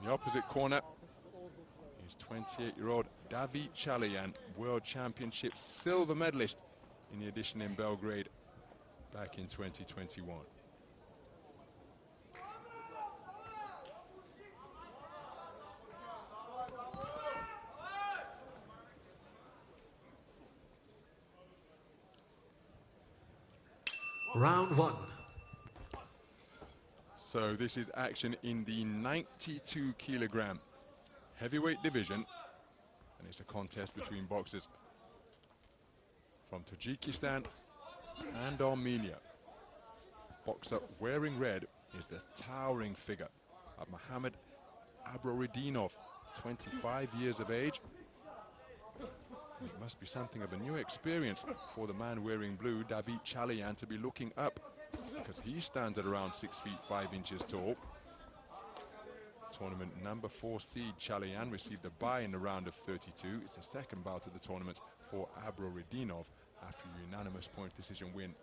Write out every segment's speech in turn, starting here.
the opposite corner is 28-year-old Davit Chaloyan, World Championship silver medalist in the edition in Belgrade back in 2021. Round one. So this is action in the 92 kilogram heavyweight division, and it's a contest between boxers from Tajikistan and Armenia. Boxer wearing red is the towering figure of Mohammed Abroridinov, 25 years of age. It must be something of a new experience for the man wearing blue, Davit Chaloyan, to be looking up, because he stands at around 6 feet 5 inches tall. Tournament number 4 seed Chaloyan received a bye in the round of 32. It's the second bout of the tournament for Abroridinov after a unanimous point decision win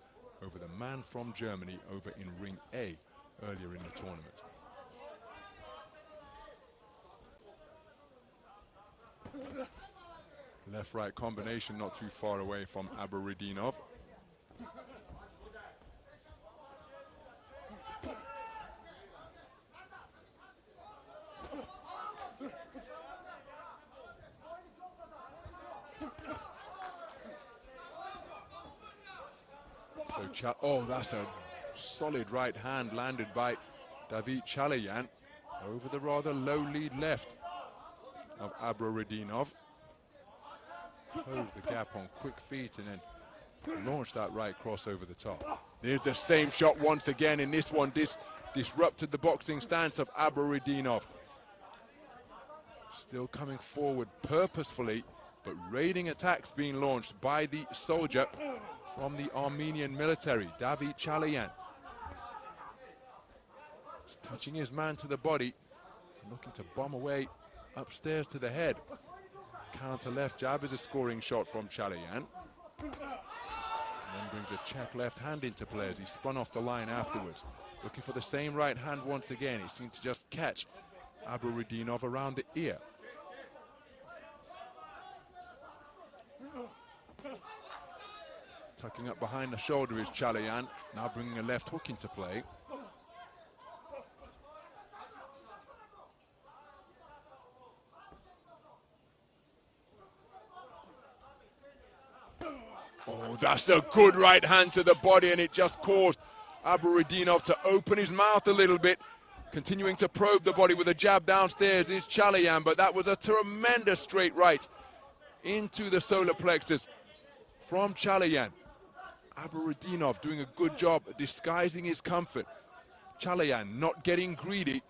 over the man from Germany over in Ring A earlier in the tournament. Left-right combination not too far away from Abroridinov. Oh, that's a solid right hand landed by Davit Chaloyan over the rather low lead left of Abroridinov. Close the gap on quick feet and then launch that right cross over the top. There's the same shot once again, and this one disrupted the boxing stance of Abroridinov. Still coming forward purposefully, but raiding attacks being launched by the soldier from the Armenian military, Davit Chaloyan. Just touching his man to the body, looking to bomb away upstairs to the head. Counter left jab is a scoring shot from Chaloyan. And then brings a check left hand into play as he spun off the line afterwards. Looking for the same right hand once again. He seemed to just catch Abroridinov around the ear. Tucking up behind the shoulder is Chaloyan, now bringing a left hook into play. Oh, that's a good right hand to the body, and it just caused Abroridinov to open his mouth a little bit. Continuing to probe the body with a jab downstairs is Chaloyan, but that was a tremendous straight right into the solar plexus from Chaloyan. Abroridinov doing a good job disguising his comfort. Chaloyan not getting greedy.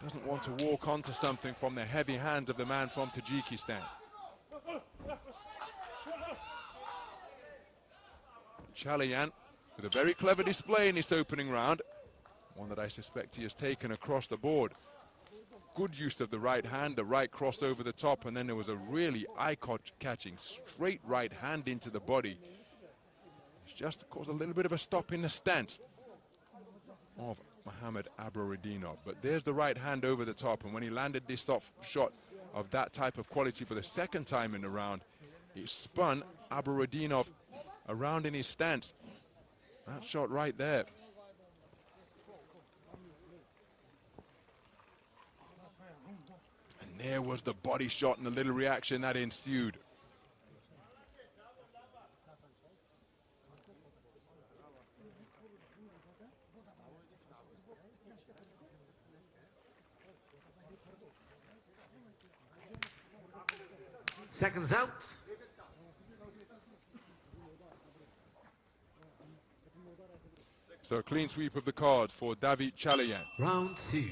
Doesn't want to walk onto something from the heavy hands of the man from Tajikistan. Chaloyan with a very clever display in this opening round. One that I suspect he has taken across the board. Good use of the right hand, the right cross over the top, and then there was a really eye-catching straight right hand into the body. It's just to cause a little bit of a stop in the stance of Mohammed Abroridinov. But there's the right hand over the top, and when he landed this soft shot of that type of quality for the second time in the round, it spun Abroridinov around in his stance. That shot right there. And there was the body shot and the little reaction that ensued. Seconds out. So a clean sweep of the cards for Davit Chaloyan. Round two.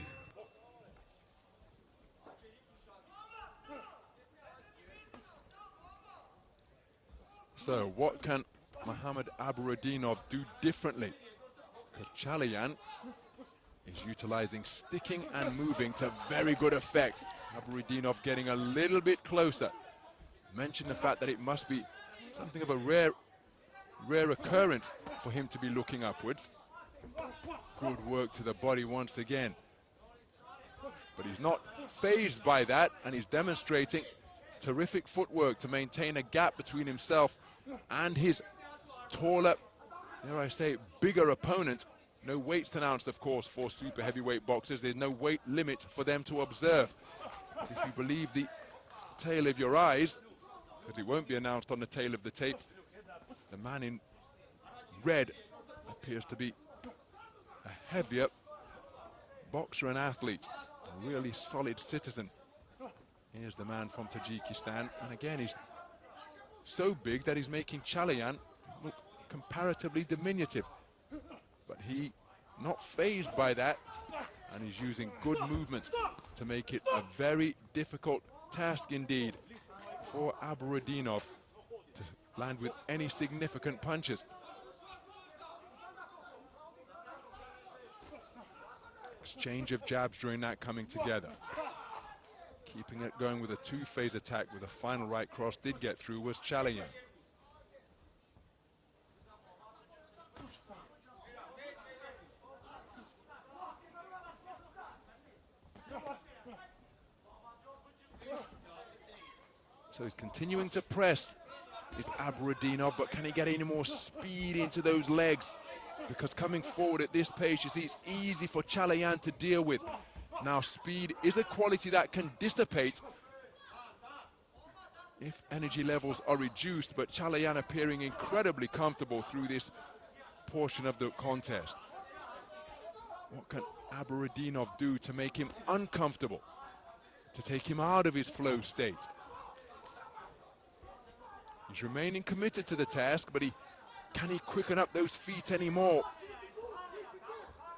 So what can Mohammed Abroridinov do differently? Because Chaloyan is utilizing sticking and moving to very good effect. Abroridinov getting a little bit closer. Mention the fact that it must be something of a rare occurrence for him to be looking upwards. Good work to the body once again. but he's not fazed by that, and he's demonstrating terrific footwork to maintain a gap between himself and his taller, dare I say, bigger opponent. No weights announced, of course, for super heavyweight boxers. There's no weight limit for them to observe. If you believe the tail of your eyes, because it won't be announced on the tail of the tape, the man in red appears to be a heavier boxer and athlete, a really solid citizen. Here's the man from Tajikistan, and again he's so big that he's making Chaloyan look comparatively diminutive. But he not fazed by that, and he's using good movement to make it a very difficult task indeed for Abroridinov to land with any significant punches. Exchange of jabs during that coming together. Keeping it going with a two-phase attack with a final right cross did get through was Chaloyan. So he's continuing to press with Abroridinov, but can he get any more speed into those legs? Because coming forward at this pace, you see, it's easy for Chaloyan to deal with. Now, speed is a quality that can dissipate if energy levels are reduced, but Chaloyan appearing incredibly comfortable through this portion of the contest. What can Abroridinov do to make him uncomfortable, to take him out of his flow state? He's remaining committed to the task, but can he quicken up those feet anymore?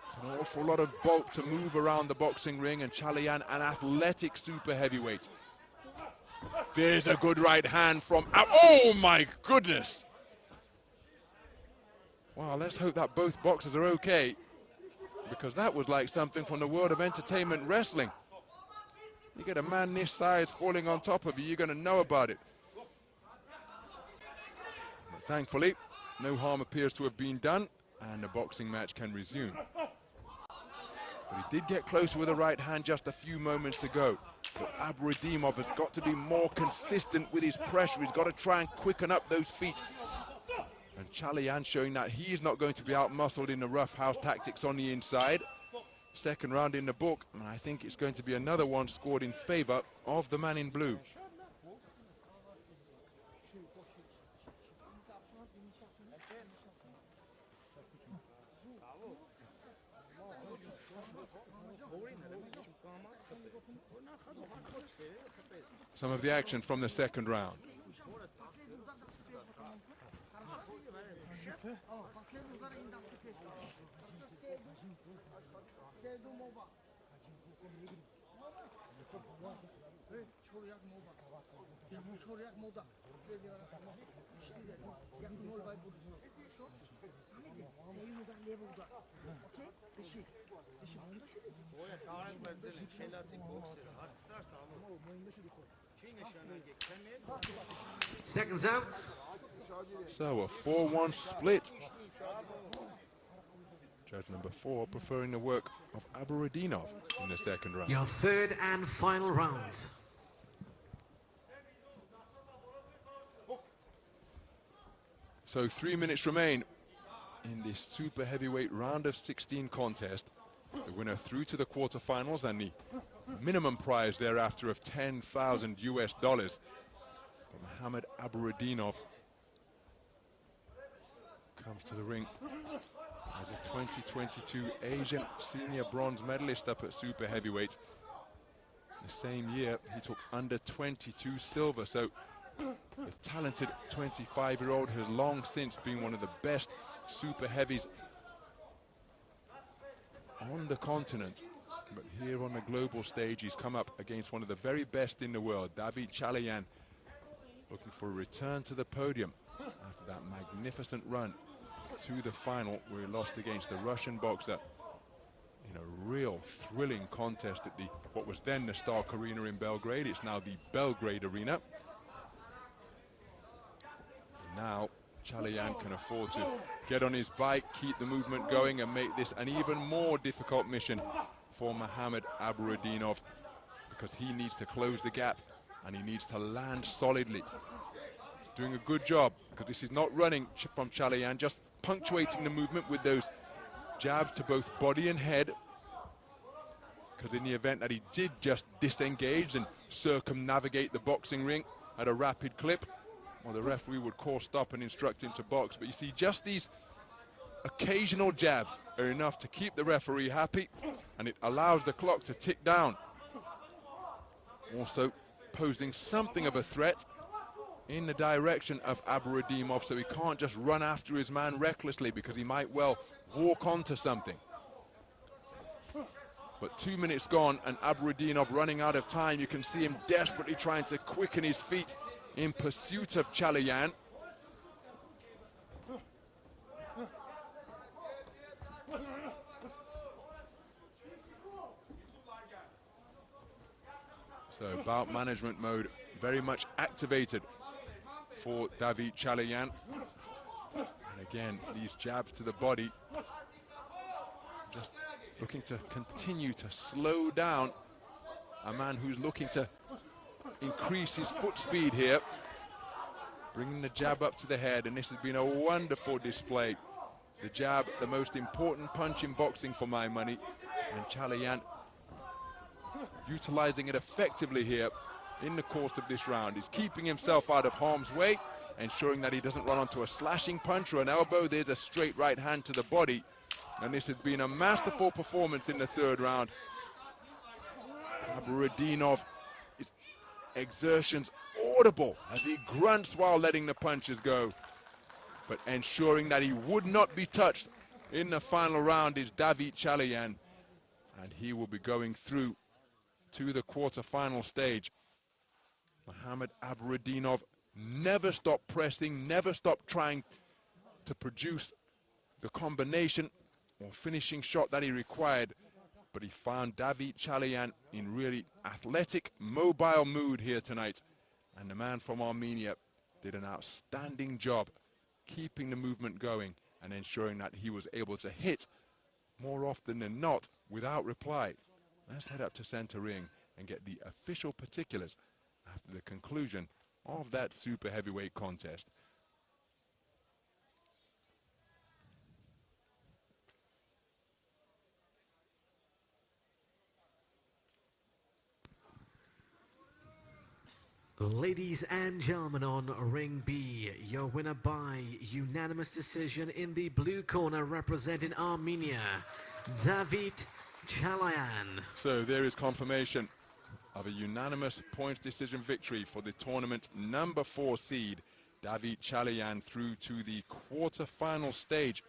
It's an awful lot of bulk to move around the boxing ring, and Chaloyan, an athletic super heavyweight. There's a good right hand from oh my goodness! Wow, let's hope that both boxers are okay, because that was like something from the world of entertainment wrestling. You get a man this size falling on top of you, you're going to know about it. But thankfully, no harm appears to have been done, and the boxing match can resume. But he did get closer with a right hand just a few moments ago. But Abroridinov has got to be more consistent with his pressure. He's got to try and quicken up those feet. And Chaloyan showing that he's not going to be out-muscled in the rough house tactics on the inside. Second round in the book, and I think it's going to be another one scored in favor of the man in blue. Some of the action from the second round. Seconds out. So a 4-1 split. Judge number 4 preferring the work of Abroridinov in the second round. Your third and final round. So 3 minutes remain in this super heavyweight round of 16 contest. The winner through to the quarterfinals, and the minimum prize thereafter of $10,000 US. Mohamed Abroridinov comes to the ring as a 2022 Asian senior bronze medalist up at super heavyweight. The same year he took under 22 silver, so the talented 25-year-old has long since been one of the best super heavies on the continent. But here on the global stage, he's come up against one of the very best in the world, Davit Chaloyan, looking for a return to the podium after that magnificent run to the final where he lost against the Russian boxer in a real thrilling contest at what was then the Stark Arena in Belgrade. It's now the Belgrade Arena. And now Chaloyan can afford to get on his bike, keep the movement going, and make this an even more difficult mission for Mohamed Abroridinov, because he needs to close the gap and he needs to land solidly. He's doing a good job, because this is not running from Chaloyan, just punctuating the movement with those jabs to both body and head. Because in the event that he did just disengage and circumnavigate the boxing ring at a rapid clip, well, the referee would call stop and instruct him to box. But you see, just these occasional jabs are enough to keep the referee happy, and it allows the clock to tick down. Also posing something of a threat in the direction of Abroridinov, so he can't just run after his man recklessly, because he might well walk onto something. But 2 minutes gone and Abroridinov running out of time. You can see him desperately trying to quicken his feet in pursuit of Chaloyan. So bout management mode very much activated for Davit Chaloyan. And again, these jabs to the body, just looking to continue to slow down a man who's looking to increase his foot speed here. Bringing the jab up to the head, and this has been a wonderful display. The jab, the most important punch in boxing for my money, and Chaloyan utilizing it effectively here in the course of this round. He's keeping himself out of harm's way, ensuring that he doesn't run onto a slashing punch or an elbow. There's a straight right hand to the body. And this has been a masterful performance in the third round. Abroridinov, his exertions audible as he grunts while letting the punches go. But ensuring that he would not be touched in the final round is Davit Chaloyan. And he will be going through to the quarterfinal stage. Mohamed Abroridinov never stopped pressing, never stopped trying to produce the combination or finishing shot that he required, but he found Davit Chaloyan in really athletic, mobile mood here tonight, and the man from Armenia did an outstanding job keeping the movement going and ensuring that he was able to hit more often than not without reply. Let's head up to center ring and get the official particulars after the conclusion of that super heavyweight contest. Ladies and gentlemen, on ring B, your winner by unanimous decision in the blue corner, representing Armenia, Davit Chaloyan. So there is confirmation of a unanimous points decision victory for the tournament number 4 seed, Davit Chaloyan, through to the quarter-final stage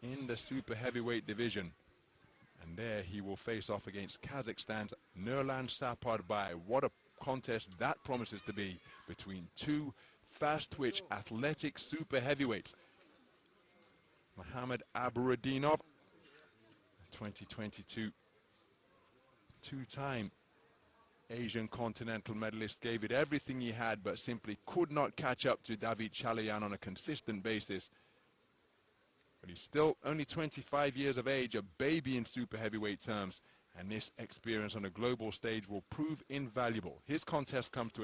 in the super heavyweight division. And there he will face off against Kazakhstan's Nurlan Saparbai. What a contest that promises to be between two fast-twitch athletic super heavyweights. Mohamed Abroridinov, 2022 two-time Asian Continental medalist, gave it everything he had, but simply could not catch up to Davit Chaloyan on a consistent basis. But he's still only 25 years of age, a baby in super heavyweight terms, and this experience on a global stage will prove invaluable. His contest comes to an end.